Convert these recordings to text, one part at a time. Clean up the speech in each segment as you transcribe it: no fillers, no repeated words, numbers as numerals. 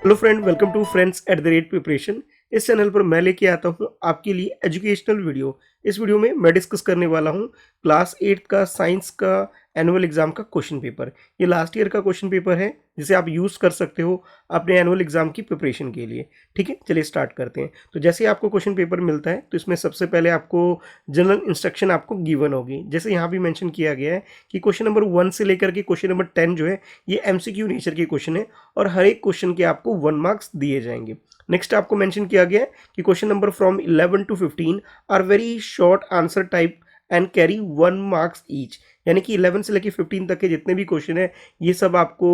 Hello friend, welcome to friends at the rate preparation. इस channel पर मैं लेके आता हूँ आपके लिए एजुकेशनल वीडियो। इस वीडियो में मैं डिस्कस करने वाला हूँ क्लास 8 का साइंस का एनुअल एग्जाम का क्वेश्चन पेपर। ये लास्ट ईयर का क्वेश्चन पेपर है जिसे आप यूज़ कर सकते हो अपने एनुअल एग्जाम की प्रिपरेशन के लिए। ठीक है, चलिए स्टार्ट करते हैं। तो जैसे आपको क्वेश्चन पेपर मिलता है तो इसमें सबसे पहले आपको जनरल इंस्ट्रक्शन आपको गिवन होगी। जैसे यहाँ भी मेंशन किया गया है कि क्वेश्चन नंबर 1 से लेकर के क्वेश्चन नंबर 10 जो है ये एमसीक्यू नेचर के क्वेश्चन है और हर एक क्वेश्चन के आपको 1 मार्क्स दिए जाएंगे। नेक्स्ट आपको मेंशन किया गया है कि question number from 11 to 15 are very short answer type and carry 1 marks each. यानी कि 11 से लेकर 15 तक के जितने भी क्वेश्चन है ये सब आपको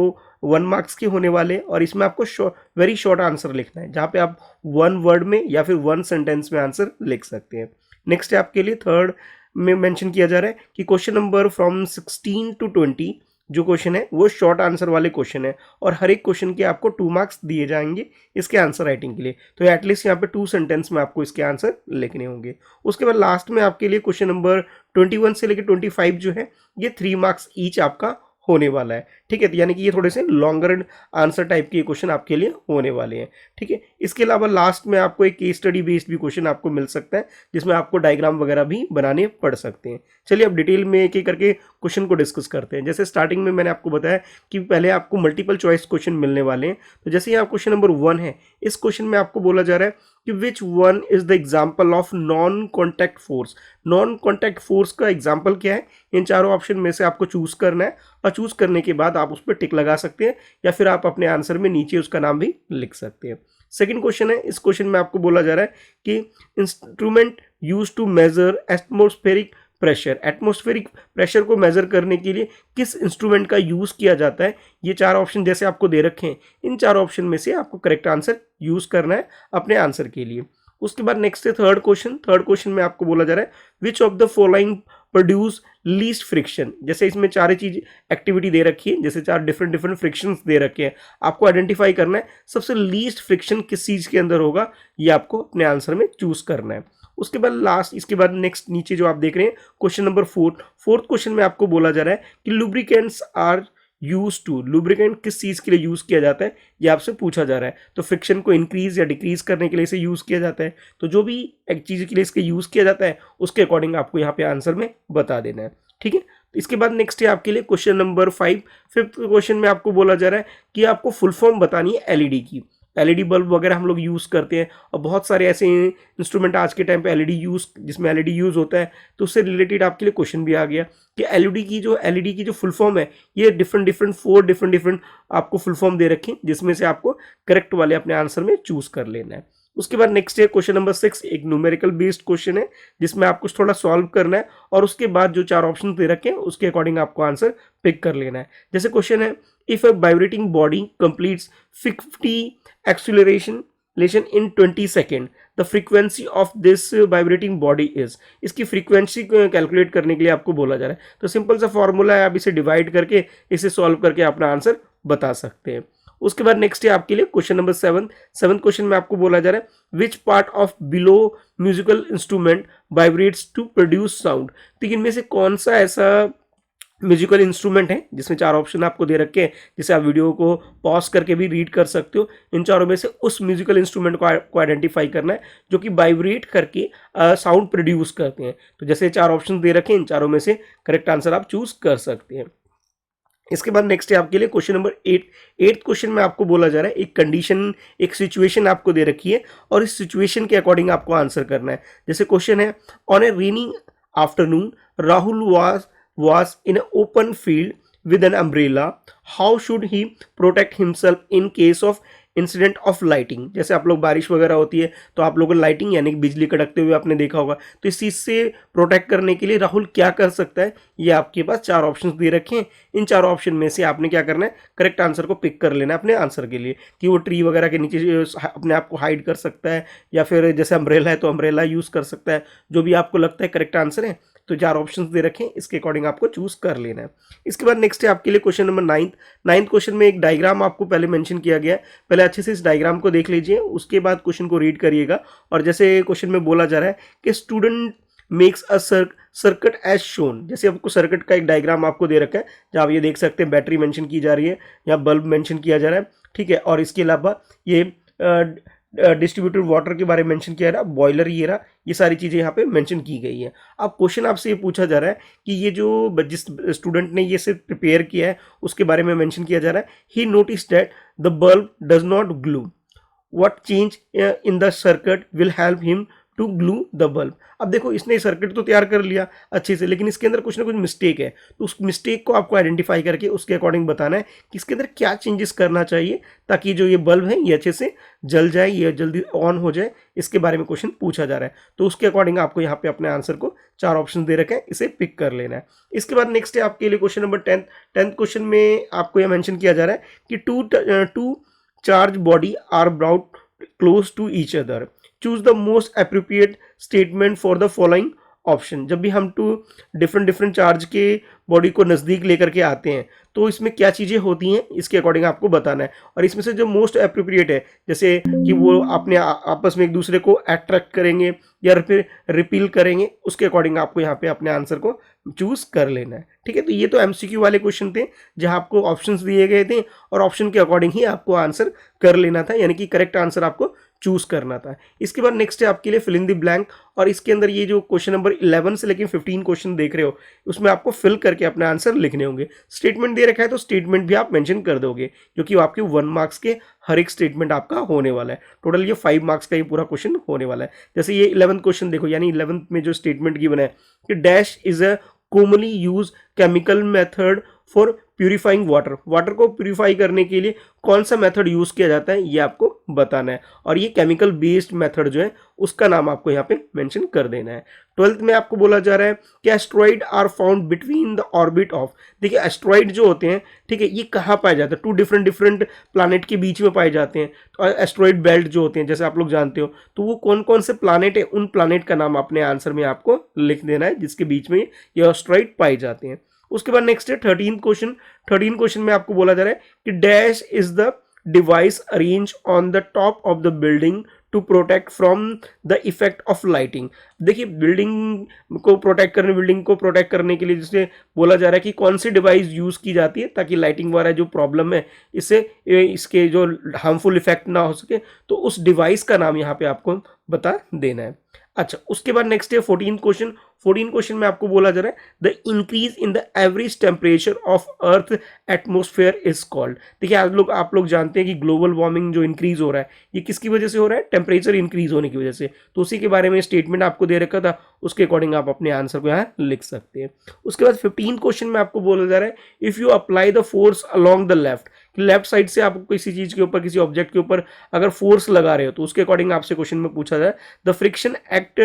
1 मार्क्स के होने वाले और इसमें आपको वेरी शॉर्ट आंसर लिखना है, जहाँ पे आप 1 वर्ड में या फिर 1 सेंटेंस में आंसर लिख सकते हैं। नेक्स्ट है आपके लिए थर्ड में मेंशन किया जा रहा है कि क्वेश्चन नंबर फ्रॉम 16 टू 20 जो क्वेश्चन है वो शॉर्ट आंसर वाले क्वेश्चन है और हर एक क्वेश्चन के आपको 2 मार्क्स दिए जाएंगे इसके आंसर राइटिंग के लिए। तो एटलीस्ट यहाँ पे 2 सेंटेंस में आपको इसके आंसर लिखने होंगे। उसके बाद लास्ट में आपके लिए क्वेश्चन नंबर 21 से लेकर 25 जो है ये 3 मार्क्स ईच आपका होने वाला है। ठीक है, तो यानी कि ये थोड़े से लॉन्गर आंसर टाइप के क्वेश्चन आपके लिए होने वाले हैं। ठीक है, इसके अलावा लास्ट में आपको एक केस स्टडी बेस्ड भी क्वेश्चन आपको मिल सकता है जिसमें आपको डायग्राम वगैरह भी बनाने पड़ सकते हैं। चलिए अब डिटेल में एक एक करके क्वेश्चन को डिस्कस करते हैं। जैसे स्टार्टिंग में मैंने आपको बताया कि पहले आपको मल्टीपल चॉइस क्वेश्चन मिलने वाले हैं। तो जैसे यहाँ क्वेश्चन नंबर 1 है, इस क्वेश्चन में आपको बोला जा रहा है कि which one is the example of non contact force. Non contact force का एग्जाम्पल क्या है, इन चारों ऑप्शन में से आपको चूज करना है और चूज करने के बाद आप उस पर टिक लगा सकते हैं या फिर आप अपने आंसर में नीचे उसका नाम भी लिख सकते हैं। सेकंड क्वेश्चन है, इस क्वेश्चन में आपको बोला जा रहा है कि instrument use to measure atmospheric pressure. Atmospheric pressure को मेजर करने के लिए किस इंस्ट्रूमेंट का यूज किया जाता है। ये चार ऑप्शन जैसे आपको दे रखे हैं, इन चार ऑप्शन में से आपको करेक्ट आंसर यूज करना है अपने आंसर के लिए। उसके बाद नेक्स्ट है थर्ड क्वेश्चन। थर्ड क्वेश्चन में आपको बोला जा रहा है which of the following produce least friction. जैसे इसमें चार चीज एक्टिविटी दे रखी है, जैसे चार डिफरेंट डिफरेंट फ्रिक्शंस दे रखे हैं, आपको आइडेंटिफाई करना है सबसे लीस्ट फ्रिक्शन किस चीज के अंदर होगा, ये आपको अपने आंसर में चूज करना है। उसके बाद लास्ट, इसके बाद नेक्स्ट नीचे जो आप देख रहे हैं क्वेश्चन नंबर फोर्थ क्वेश्चन में आपको बोला जा रहा है कि lubricants are use to. Lubricant किस चीज के लिए यूज किया जाता है ये आपसे पूछा जा रहा है। तो फ्रिक्शन को इंक्रीज या डिक्रीज करने के लिए इसे यूज किया जाता है। तो जो भी एक चीज के लिए इसके यूज किया जाता है उसके अकॉर्डिंग आपको यहाँ पे आंसर में बता देना है। ठीक है, तो इसके बाद नेक्स्ट है आपके लिए क्वेश्चन नंबर 5। फिफ्थ क्वेश्चन में आपको बोला जा रहा है कि आपको फुल फॉर्म बतानी है एलईडी की। एलईडी बल्ब वगैरह हम लोग यूज़ करते हैं और बहुत सारे ऐसे इंस्ट्रूमेंट आज के टाइम पे एलईडी यूज़, जिसमें एलईडी यूज़ होता है, तो उससे रिलेटेड आपके लिए क्वेश्चन भी आ गया कि एलईडी की जो फुल फॉर्म है ये फोर डिफरेंट आपको फुल फॉर्म दे रखे हैं, जिसमें से आपको करेक्ट वाले अपने आंसर में चूज कर लेना है। उसके बाद नेक्स्ट है क्वेश्चन नंबर 6, एक न्यूमेरिकल बेस्ड क्वेश्चन है जिसमें आपको थोड़ा सॉल्व करना है और उसके बाद जो चार ऑप्शन दे रखे हैं उसके अकॉर्डिंग आपको आंसर पिक कर लेना है। जैसे क्वेश्चन है if a vibrating body completes 50 acceleration in 20 second the frequency of this vibrating body is. इसकी फ्रीक्वेंसी कैलकुलेट करने के लिए आपको बोला जा रहा है। तो सिंपल सा फॉर्मूला है, आप इसे डिवाइड करके इसे सॉल्व करके अपना आंसर बता सकते हैं। उसके बाद नेक्स्ट है आपके लिए क्वेश्चन नंबर 7 क्वेश्चन में आपको बोला जा रहा है which part of below musical instrument vibrates to produce sound. तो इनमें से कौन सा ऐसा म्यूजिकल इंस्ट्रूमेंट है, जिसमें चार ऑप्शन आपको दे रखे हैं, जिसे आप वीडियो को पॉज करके भी रीड कर सकते हो। इन चारों में से उस म्यूजिकल इंस्ट्रूमेंट को आइडेंटिफाई करना है जो कि वाइब्रेट करके साउंड प्रोड्यूस करते हैं। तो जैसे चार ऑप्शन दे रखे हैं, इन चारों में से करेक्ट आंसर आप चूज कर सकते हैं। इसके बाद नेक्स्ट है आपके लिए क्वेश्चन नंबर 8 क्वेश्चन में आपको बोला जा रहा है एक कंडीशन, एक सिचुएशन आपको दे रखी है और इस सिचुएशन के अकॉर्डिंग आपको आंसर करना है। जैसे क्वेश्चन है on A rainy afternoon Rahul was in an open field with an umbrella. How should he protect himself in case of incident of lighting. जैसे आप लोग बारिश वगैरह होती है तो आप लोगों को लाइटिंग यानी कि बिजली कड़कते हुए आपने देखा होगा, तो इस चीज़ से प्रोटेक्ट करने के लिए राहुल क्या कर सकता है, ये आपके पास चार ऑप्शंस दे रखे हैं। इन चार ऑप्शन में से आपने क्या करना है, करेक्ट आंसर को पिक कर लेना है अपने आंसर के लिए कि वो ट्री वगैरह के नीचे अपने आप को हाइड कर सकता है या फिर जैसे अम्ब्रेला है तो अम्ब्रेला यूज़ कर सकता है। जो भी आपको लगता है करेक्ट आंसर है, तो चार ऑप्शंस दे रखे हैं, इसके अकॉर्डिंग आपको चूज कर लेना है। इसके बाद नेक्स्ट है आपके लिए क्वेश्चन नंबर 9 क्वेश्चन में एक डायग्राम आपको पहले मेंशन किया गया है। पहले अच्छे से इस डायग्राम को देख लीजिए, उसके बाद क्वेश्चन को रीड करिएगा। और जैसे क्वेश्चन में बोला जा रहा है कि student makes a circuit as shown. जैसे आपको सर्किट का एक डायग्राम आपको दे रखा है, जहाँ आप ये देख सकते हैं बैटरी मेंशन की जा रही है या बल्ब मेंशन किया जा रहा है, ठीक है। और इसके अलावा ये डिस्ट्रीब्यूटेड वाटर के बारे में मेंशन किया रहा, बॉयलर ये रहा, ये सारी चीज़ें यहाँ पे मेंशन की गई है। अब क्वेश्चन आपसे ये पूछा जा रहा है कि ये जो जिस स्टूडेंट ने ये सिर्फ प्रिपेयर किया है उसके बारे में मेंशन किया जा रहा है, he notice that the bulb does not glow, what change in the circuit will help him to glow the bulb. अब देखो इसने सर्किट तो तैयार कर लिया अच्छे से, लेकिन इसके अंदर कुछ ना कुछ मिस्टेक है, तो उस मिस्टेक को आपको आइडेंटिफाई करके उसके अकॉर्डिंग बताना है कि इसके अंदर क्या चेंजेस करना चाहिए ताकि जो ये बल्ब है ये अच्छे से जल जाए, ये जल्दी ऑन हो जाए। इसके बारे में क्वेश्चन पूछा जा रहा है, तो उसके अकॉर्डिंग आपको यहाँ पे अपने आंसर को 4 ऑप्शन दे रखे हैं, इसे पिक कर लेना है। इसके बाद नेक्स्ट है आपके लिए क्वेश्चन नंबर 10 क्वेश्चन में आपको यह मेंशन किया जा रहा है कि two charge body are brought close to each other, choose the most appropriate statement for the following option. जब भी हम टू डिफरेंट चार्ज के बॉडी को नज़दीक लेकर के आते हैं तो इसमें क्या चीज़ें होती हैं इसके अकॉर्डिंग आपको बताना है। और इसमें से जो मोस्ट अप्रोप्रिएट है, जैसे कि वो अपने आपस में एक दूसरे को अट्रैक्ट करेंगे या फिर रिपील करेंगे, उसके अकॉर्डिंग आपको यहाँ पे अपने आंसर को चूज कर लेना है, ठीक है। तो ये तो एमसीक्यू वाले क्वेश्चन थे जहाँ आपको ऑप्शंस दिए गए थे और ऑप्शन के अकॉर्डिंग ही आपको आंसर कर लेना था, यानी कि करेक्ट आंसर आपको चूज करना था। इसके बाद नेक्स्ट है आपके लिए फिल इन द ब्लैंक, और इसके अंदर ये जो क्वेश्चन नंबर 11 से लेकर 15 क्वेश्चन देख रहे हो उसमें आपको फिल करके अपने आंसर लिखने होंगे। स्टेटमेंट दे रखा है तो स्टेटमेंट भी आप मेंशन कर दोगे, क्योंकि आपके 1 मार्क्स के हर एक स्टेटमेंट आपका होने वाला है। टोटल ये 5 मार्क्स का ये पूरा क्वेश्चन होने वाला है। जैसे ये 11th क्वेश्चन देखो, यानी 11th में जो स्टेटमेंट गिवन है कि dash is a commonly use chemical method for purifying water, water को प्यूरिफाई करने के लिए कौन सा मेथड यूज किया जाता है ये आपको बताना है, और ये केमिकल बेस्ड मेथड जो है उसका नाम आपको यहाँ पे मेंशन कर देना है। 12th में आपको बोला जा रहा है कि asteroid are found between the orbit of, देखिए एस्ट्रॉइड जो होते हैं, ठीक है, ये कहाँ पाए जाते हैं, 2 डिफरेंट प्लानेट के बीच में पाए जाते हैं। तो एस्ट्रॉइड बेल्ट जो होते हैं जैसे आप लोग जानते हो, तो वो कौन कौन से प्लानेट है, उन प्लानेट का नाम अपने आंसर में आपको लिख देना है जिसके बीच में ये एस्ट्रॉइड पाए जाते हैं। उसके बाद नेक्स्ट है 13 क्वेश्चन में आपको बोला जा रहा है कि dash is the device arrange on the top of the building to protect from the effect of lighting. देखिए बिल्डिंग को प्रोटेक्ट करने के लिए जिसे बोला जा रहा है कि कौन सी डिवाइस यूज की जाती है ताकि लाइटिंग वाला जो प्रॉब्लम है इससे इसके जो हार्मफुल इफेक्ट ना हो सके, तो उस डिवाइस का नाम यहाँ पे आपको बता देना है। अच्छा, उसके बाद नेक्स्ट है 14 क्वेश्चन में आपको बोला जा रहा है the increase in the average temperature of earth atmosphere is called. देखिए आप लोग जानते हैं कि ग्लोबल वार्मिंग जो इंक्रीज हो रहा है ये किसकी वजह से हो रहा है, टेम्परेचर इंक्रीज होने की वजह से। तो उसी के बारे में स्टेटमेंट आपको दे रखा था, उसके अकॉर्डिंग आप अपने आंसर को यहाँ लिख सकते हैं। उसके बाद 15 क्वेश्चन में आपको बोला जा रहा है if you apply the force along the left side से आप किसी चीज के ऊपर, किसी ऑब्जेक्ट के ऊपर अगर फोर्स लगा रहे हो तो उसके अकॉर्डिंग आपसे क्वेश्चन में पूछा जाए the friction act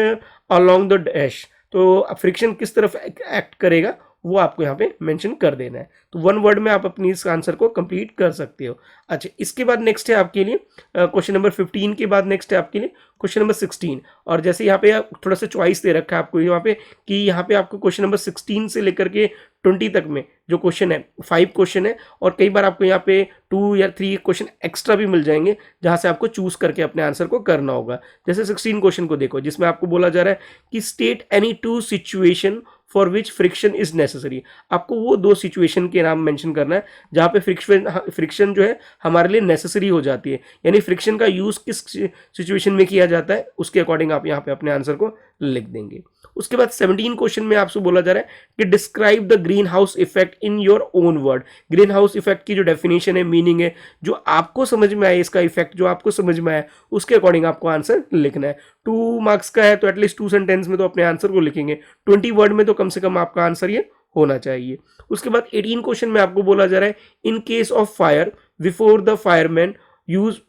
along the dash, तो फ्रिक्शन किस तरफ एक्ट करेगा वो आपको यहाँ पे मेंशन कर देना है। तो 1 वर्ड में आप अपनी इस आंसर को कंप्लीट कर सकते हो। अच्छा, इसके बाद नेक्स्ट है आपके लिए क्वेश्चन नंबर 15 के बाद नेक्स्ट है आपके लिए क्वेश्चन नंबर 16, और जैसे यहाँ पे थोड़ा सा चॉइस दे रखा है आपको यहाँ पे कि यहाँ पे आपको क्वेश्चन नंबर 16 से लेकर के 20 तक में जो क्वेश्चन है 5 क्वेश्चन है, और कई बार आपको यहाँ पे 2 या 3 क्वेश्चन एक्स्ट्रा भी मिल जाएंगे जहाँ से आपको चूज करके अपने आंसर को करना होगा। जैसे 16 क्वेश्चन को देखो, जिसमें आपको बोला जा रहा है कि state any 2 situation for which friction is necessary. आपको वो 2 सिचुएशन के नाम मेंशन करना है जहाँ पे फ्रिक्शन जो है हमारे लिए नेसेसरी हो जाती है, यानी फ्रिक्शन का यूज किस सिचुएशन में किया जाता है उसके अकॉर्डिंग आप यहाँ पे अपने आंसर को लिख देंगे। उसके बाद 17 क्वेश्चन में आपसे बोला जा रहा है कि describe the green house effect in your own word. Green house effect की जो डेफिनेशन है, मीनिंग है, जो आपको समझ में आए, इसका इफेक्ट जो आपको समझ में आए उसके अकॉर्डिंग आपको आंसर लिखना है। 2 मार्क्स का है तो एटलीस्ट 2 सेंटेंस में तो अपने आंसर को लिखेंगे, 20 वर्ड में तो कम से कम आपका आंसर ये होना चाहिए। उसके बाद 18 क्वेश्चन में आपको बोला जा रहा है in case of fire before the fireman use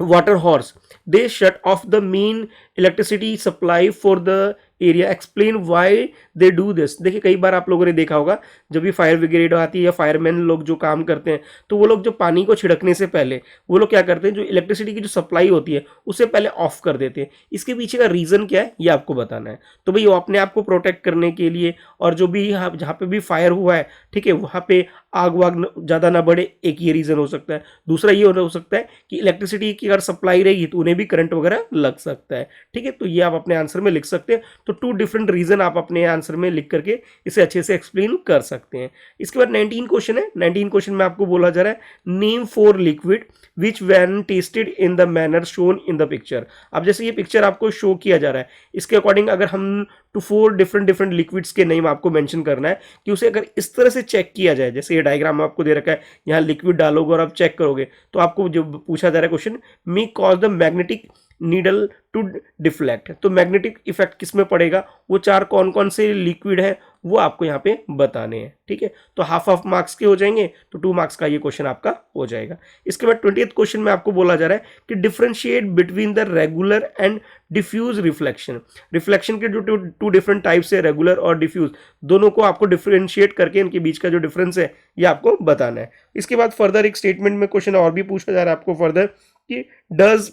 water horse they shut off the main electricity supply for the area, explain why they do this. देखिए कई बार आप लोगों ने देखा होगा जब भी फायर ब्रिगेड आती है या फायरमैन लोग जो काम करते हैं तो वो लोग जो पानी को छिड़कने से पहले वो लोग क्या करते हैं, जो इलेक्ट्रिसिटी की जो सप्लाई होती है उसे पहले ऑफ कर देते हैं। इसके पीछे का रीज़न क्या है ये आपको बताना है। तो भाई वो अपने आप को प्रोटेक्ट करने के लिए, और जो भी जहाँ पे भी फायर हुआ है, ठीक है, वहाँ पे आग वाग ज़्यादा ना बढ़े, एक ये रीज़न हो सकता है। दूसरा ये हो सकता है कि इलेक्ट्रिसिटी की अगर सप्लाई रहेगी तो उन्हें भी करंट वगैरह लग सकता है, ठीक है। तो ये आप अपने आंसर में लिख सकते हैं। तो 2 डिफरेंट रीजन आप अपने आंसर में लिख करके इसे अच्छे से एक्सप्लेन कर सकते हैं। इसके बाद 19 क्वेश्चन है। 19 क्वेश्चन में आपको बोला जा रहा है name 4 liquid which when tested in the manner shown in the picture. अब जैसे ये पिक्चर आपको शो किया जा रहा है, इसके अकॉर्डिंग अगर हम टू 4 डिफरेंट लिक्विड्स के नेम आपको मेंशन करना है कि उसे अगर इस तरह से चेक किया जाए, जैसे ये डायग्राम आपको दे रखा है, यहाँ लिक्विड डालोगे और आप चेक करोगे तो आपको जो पूछा जा रहा है question, may cause the magnetic needle to deflect. तो मैग्नेटिक इफेक्ट किस में पड़ेगा, वो 4 कौन कौन से लिक्विड है वो आपको यहाँ पे बताने हैं। ठीक है, तो हाफ मार्क्स के हो जाएंगे, तो 2 मार्क्स का ये क्वेश्चन आपका हो जाएगा। इसके बाद 20th क्वेश्चन में आपको बोला जा रहा है कि differentiate between the regular and diffuse reflection. Reflection के जो 2 डिफरेंट टाइप्स है, रेगुलर और डिफ्यूज, दोनों को आपको डिफरेंशिएट करके इनके बीच का जो डिफरेंस है ये आपको बताना है। इसके बाद फर्दर एक स्टेटमेंट में क्वेश्चन और भी पूछा जा रहा है आपको फर्दर कि does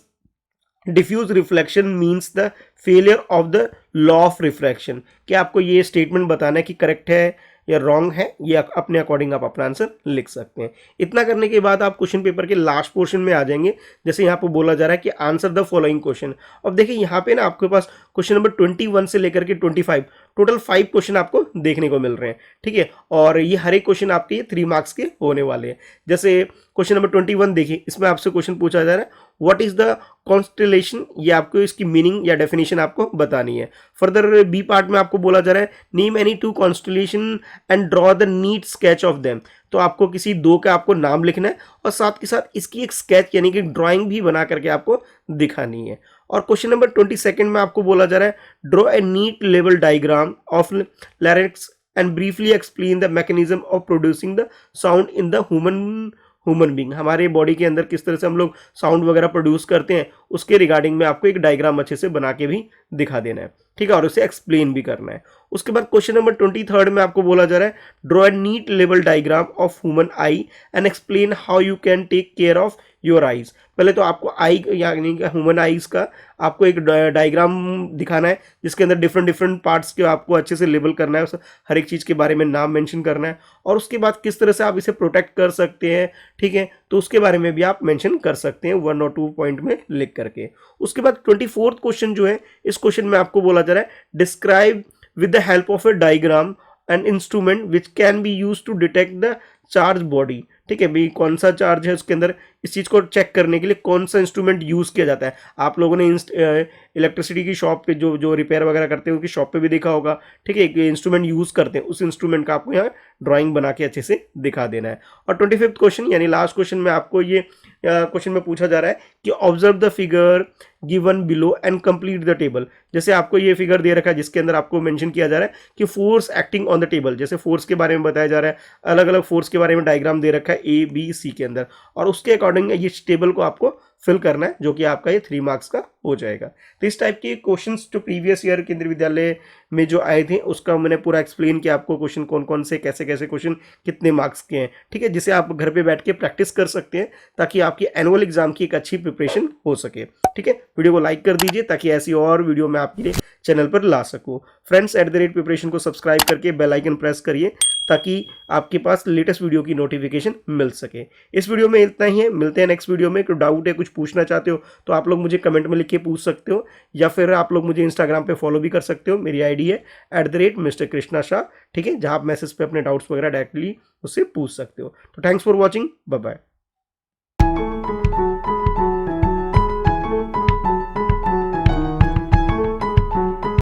diffuse reflection means the failure of the law of refraction. क्या आपको ये स्टेटमेंट बताना है कि करेक्ट है या रॉन्ग है, ये अपने अकॉर्डिंग आप अपना आंसर लिख सकते हैं। इतना करने के बाद आप क्वेश्चन पेपर के लास्ट पोर्शन में आ जाएंगे। जैसे यहाँ पे बोला जा रहा है कि आंसर द फॉलोइंग क्वेश्चन। अब देखिए यहाँ पे ना आपके पास क्वेश्चन नंबर 21 से लेकर के 25 टोटल 5 क्वेश्चन आपको देखने को मिल रहे हैं। ठीक है, और ये हर एक क्वेश्चन आपके 3 मार्क्स के होने वाले हैं। जैसे क्वेश्चन नंबर 21 देखिए, इसमें आपसे क्वेश्चन पूछा जा रहा है व्हाट इज द कॉन्स्टेलेशन, ये आपको इसकी मीनिंग या डेफिनेशन आपको बतानी है। फर्दर बी पार्ट में आपको बोला जा रहा है name any 2 constellation and draw the NEET sketch of them. तो आपको किसी 2 का आपको नाम लिखना है और साथ के साथ इसकी एक स्केच यानी कि ड्राइंग भी बना करके आपको दिखानी है। और क्वेश्चन नंबर 22 में आपको बोला जा रहा है draw a neat level diagram of larynx and briefly explain the mechanism of producing the sound in the human being. हमारे बॉडी के अंदर किस तरह से हम लोग साउंड वगैरह प्रोड्यूस करते हैं उसके रिगार्डिंग में आपको एक डायग्राम अच्छे से बना के भी दिखा देना है। ठीक है, और उसे एक्सप्लेन भी करना है। उसके बाद क्वेश्चन नंबर 23 में आपको बोला जा रहा है draw a neat level diagram of human eye and explain how you can take care of your eyes. पहले तो आपको आई यानी ह्यूमन आईज का आपको एक डायग्राम दिखाना है जिसके अंदर डिफरेंट पार्ट्स के आपको अच्छे से लेबल करना है, हर एक चीज़ के बारे में नाम मेंशन करना है और उसके बाद किस तरह से आप इसे प्रोटेक्ट कर सकते हैं। ठीक है, तो उसके बारे में भी आप मेंशन कर सकते हैं 1 और 2 पॉइंट में लिख करके। उसके बाद 24th क्वेश्चन जो है, इस क्वेश्चन में आपको बोला जा रहा है describe with the help of a diagram an instrument which can be use to detect the charge body. ठीक है भाई, कौन सा चार्ज है उसके अंदर, इस चीज़ को चेक करने के लिए कौन सा इंस्ट्रूमेंट यूज़ किया जाता है। आप लोगों ने इलेक्ट्रिसिटी की शॉप पे जो रिपेयर वगैरह करते हैं उनकी शॉप पे भी देखा होगा। ठीक है, एक इंस्ट्रूमेंट यूज़ करते हैं, उस इंस्ट्रूमेंट का आपको यहाँ ड्राइंग बना के अच्छे से दिखा देना है। और 25th क्वेश्चन यानी लास्ट क्वेश्चन में आपको ये क्वेश्चन में पूछा जा रहा है कि observe the figure given below and complete the table. जैसे आपको ये फिगर दे रखा है जिसके अंदर आपको मेंशन किया जा रहा है कि force acting on the table, जैसे फोर्स के बारे में बताया जा रहा है, अलग अलग फोर्स के बारे में डायग्राम दे रखा है ABC के अंदर, और उसके अकॉर्डिंग ये टेबल को आपको फिल करना है जो कि आपका ये 3 मार्क्स का हो जाएगा। तो इस टाइप के क्वेश्चंस जो प्रीवियस ईयर केंद्रीय विद्यालय में जो आए थे उसका मैंने पूरा एक्सप्लेन किया आपको, क्वेश्चन कौन कौन से कैसे कैसे क्वेश्चन कितने मार्क्स के हैं। ठीक है, जिसे आप घर पे बैठ के प्रैक्टिस कर सकते हैं ताकि आपकी एनुअल एग्जाम की एक अच्छी प्रिपरेशन हो सके। ठीक है, वीडियो को लाइक कर दीजिए ताकि ऐसी और वीडियो मैं आपके लिए चैनल पर ला सकूँ। फ्रेंड्स, @प्रिपरेशन को सब्सक्राइब करके बेल आइकन प्रेस करिए ताकि आपके पास लेटेस्ट वीडियो की नोटिफिकेशन मिल सके। इस वीडियो में इतना ही है, मिलते हैं नेक्स्ट वीडियो में। कोई डाउट है, कुछ पूछना चाहते हो तो आप लोग मुझे कमेंट में लिख के पूछ सकते हो, या फिर आप लोग मुझे इंस्टाग्राम पे फॉलो भी कर सकते हो। मेरी आईडी है @Mr. कृष्णा शाह। ठीक है, जहाँ आप मैसेज पे अपने डाउट्स वगैरह डायरेक्टली उससे पूछ सकते हो। तो thanks for watching, bye bye.